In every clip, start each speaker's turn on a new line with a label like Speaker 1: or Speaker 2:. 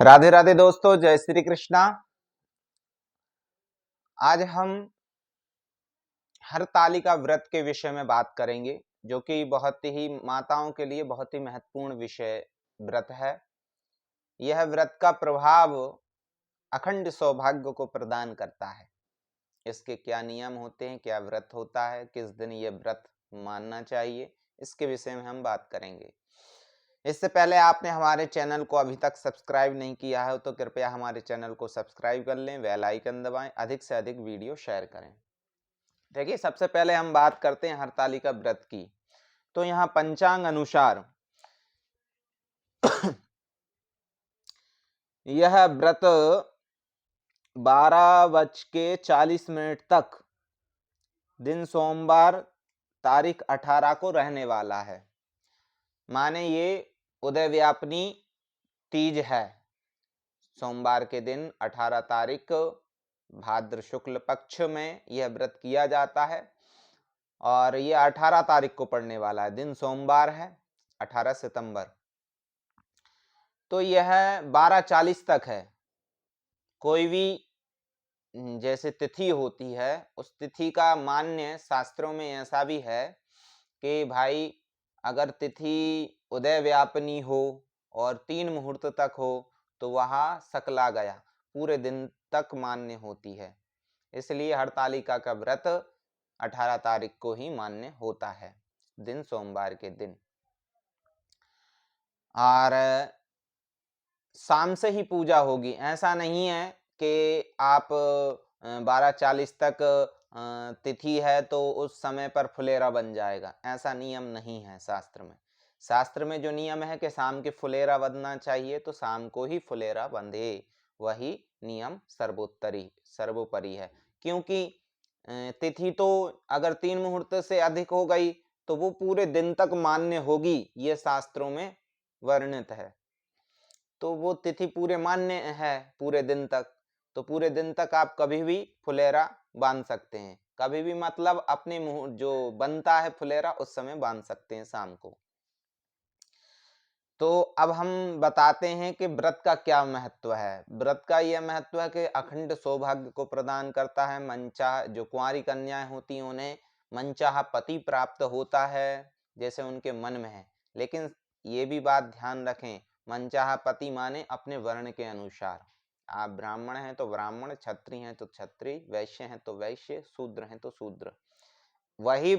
Speaker 1: राधे राधे दोस्तों, जय श्री कृष्णा। आज हम हरतालिका व्रत के विषय में बात करेंगे, जो कि बहुत ही माताओं के लिए बहुत ही महत्वपूर्ण विषय व्रत है। यह व्रत का प्रभाव अखंड सौभाग्य को प्रदान करता है। इसके क्या नियम होते हैं, क्या व्रत होता है, किस दिन ये व्रत मानना चाहिए, इसके विषय में हम बात करेंगे। इससे पहले आपने हमारे चैनल को अभी तक सब्सक्राइब नहीं किया है तो कृपया हमारे चैनल को सब्सक्राइब कर लें, बेल आइकन दबाएं, अधिक से अधिक वीडियो शेयर करें। देखिए, सबसे पहले हम बात करते हैं हरतालिका व्रत की। तो यहाँ पंचांग अनुसार यह व्रत 12:40 तक दिन सोमवार तारीख 18 को रहने वाला है। माने ये उदय व्यापनी तीज है। सोमवार के दिन 18 तारीख भाद्र शुक्ल पक्ष में यह व्रत किया जाता है और यह 18 तारीख को पड़ने वाला है। दिन सोमवार है, 18 सितंबर। तो यह 12:40 तक है। कोई भी जैसे तिथि होती है, उस तिथि का मान्य शास्त्रों में ऐसा भी है कि भाई अगर तिथि उदय व्यापनी हो और 3 मुहूर्त तक हो तो वह सकला गया, पूरे दिन तक मान्य होती है। इसलिए हरतालिका का व्रत 18 तारीख को ही मान्य होता है, दिन सोमवार के दिन। और शाम से ही पूजा होगी। ऐसा नहीं है कि आप 12:40 तक तिथि है तो उस समय पर फुलेरा बन जाएगा, ऐसा नियम नहीं है शास्त्र में। शास्त्र में जो नियम है कि शाम के फुलेरा बनना चाहिए तो शाम को ही फुलेरा बंधे, वही नियम सर्वोपरि है। क्योंकि तिथि तो अगर 3 मुहूर्त से अधिक हो गई तो वो पूरे दिन तक मान्य होगी, ये शास्त्रों में वर्णित है। तो वो तिथि पूरे मान्य है पूरे दिन तक, तो पूरे दिन तक आप कभी भी फुलेरा बांध सकते हैं। कभी भी मतलब अपने मुंह जो बनता है फुलेरा उस समय बांध सकते हैं शाम को। तो अब हम बताते हैं कि व्रत का क्या महत्व है। व्रत का यह महत्व है कि अखंड सौभाग्य को प्रदान करता है। मनचाह जो कुंवारी कन्याएं होती हैं उन्हें मनचाह पति प्राप्त होता है, जैसे उनके मन में है। लेकिन ये भी बात ध्यान रखें, मनचाहा पति माने अपने वर्ण के अनुसार। आप ब्राह्मण हैं तो ब्राह्मण, क्षत्रिय हैं तो क्षत्रिय, वैश्य हैं तो वैश्य, शूद्र हैं तो शूद्र। वही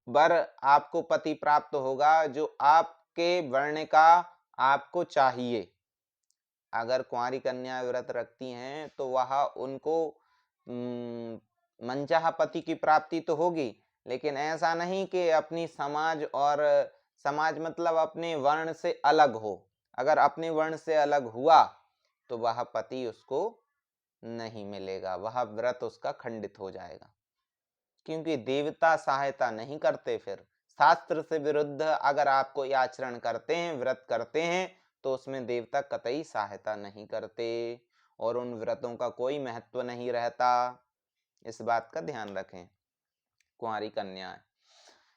Speaker 1: वर आपको पति प्राप्त होगा जो आपके वर्ण का आपको चाहिए। अगर कुंवारी कन्या व्रत रखती हैं तो वह उनको मनचाहा पति की प्राप्ति तो होगी, लेकिन ऐसा नहीं कि अपनी समाज और समाज मतलब अपने वर्ण से अलग हो। अगर अपने वर्ण से अलग हुआ तो वह पति उसको नहीं मिलेगा, वह व्रत उसका खंडित हो जाएगा। क्योंकि देवता सहायता नहीं करते। फिर शास्त्र से विरुद्ध अगर आप कोई आचरण करते हैं, व्रत करते हैं, तो उसमें देवता कतई सहायता नहीं करते और उन व्रतों का कोई महत्व नहीं रहता। इस बात का ध्यान रखें कुंवारी कन्याएं।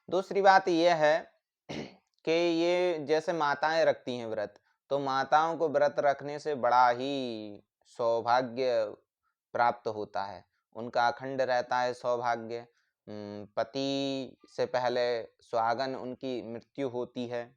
Speaker 1: दूसरी बात यह है कि ये जैसे माताएं रखती हैं व्रत, तो माताओं को व्रत रखने से बड़ा ही सौभाग्य प्राप्त होता है। उनका अखंड रहता है सौभाग्य। पति से पहले सुहागन उनकी मृत्यु होती है।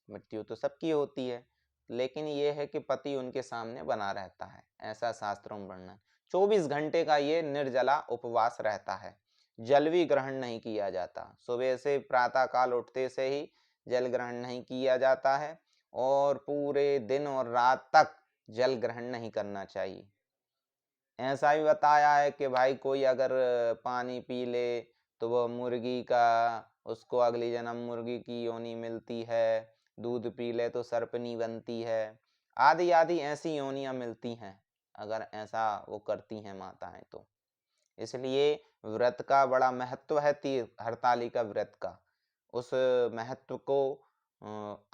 Speaker 1: मृत्यु तो सबकी होती है, लेकिन ये है कि पति उनके सामने बना रहता है, ऐसा शास्त्रों में वर्णन। 24 घंटे का ये निर्जला उपवास रहता है। जल भी ग्रहण नहीं किया जाता। सुबह से प्रातः काल उठते से ही जल ग्रहण नहीं किया जाता है और पूरे दिन और रात तक जल ग्रहण नहीं करना चाहिए। ऐसा भी बताया है कि भाई कोई अगर पानी पी ले तो वह मुर्गी का, उसको अगली जन्म मुर्गी की योनि मिलती है। दूध पी ले तो सर्पनी बनती है। आदि आदि ऐसी योनियां मिलती हैं अगर ऐसा वो करती हैं माताएं तो। इसलिए व्रत का बड़ा महत्व है हरतालिका व्रत का। उस महत्व को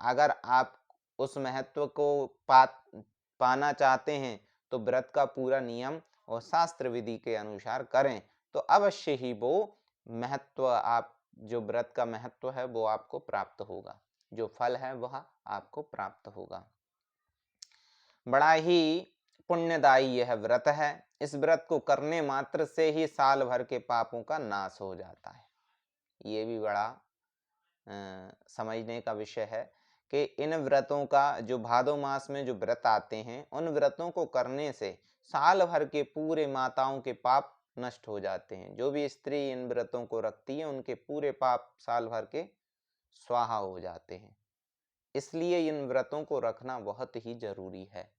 Speaker 1: अगर आप उस महत्व को पाना चाहते हैं तो व्रत का पूरा नियम और शास्त्र विधि के अनुसार करें, तो अवश्य ही वो महत्व, आप जो व्रत का महत्व है वो आपको प्राप्त होगा, जो फल है वह आपको प्राप्त होगा। बड़ा ही पुण्यदायी यह व्रत है। इस व्रत को करने मात्र से ही साल भर के पापों का नाश हो जाता है। ये भी बड़ा समझने का विषय है कि इन व्रतों का, जो भादो मास में जो व्रत आते हैं, उन व्रतों को करने से साल भर के पूरे माताओं के पाप नष्ट हो जाते हैं। जो भी स्त्री इन व्रतों को रखती है उनके पूरे पाप साल भर के स्वाहा हो जाते हैं। इसलिए इन व्रतों को रखना बहुत ही जरूरी है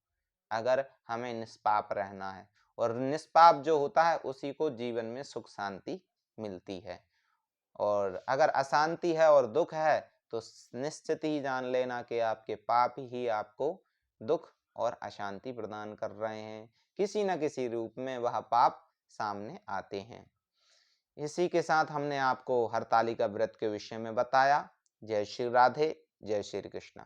Speaker 1: अगर हमें निष्पाप रहना है, और निष्पाप जो होता है उसी को जीवन में सुख शांति मिलती है। और अगर अशांति है और दुख है तो निश्चित ही जान लेना कि आपके पाप ही आपको दुख और अशांति प्रदान कर रहे हैं। किसी न किसी रूप में वह पाप सामने आते हैं। इसी के साथ हमने आपको हरतालिका व्रत के विषय में बताया। जय श्री राधे, जय श्री कृष्ण।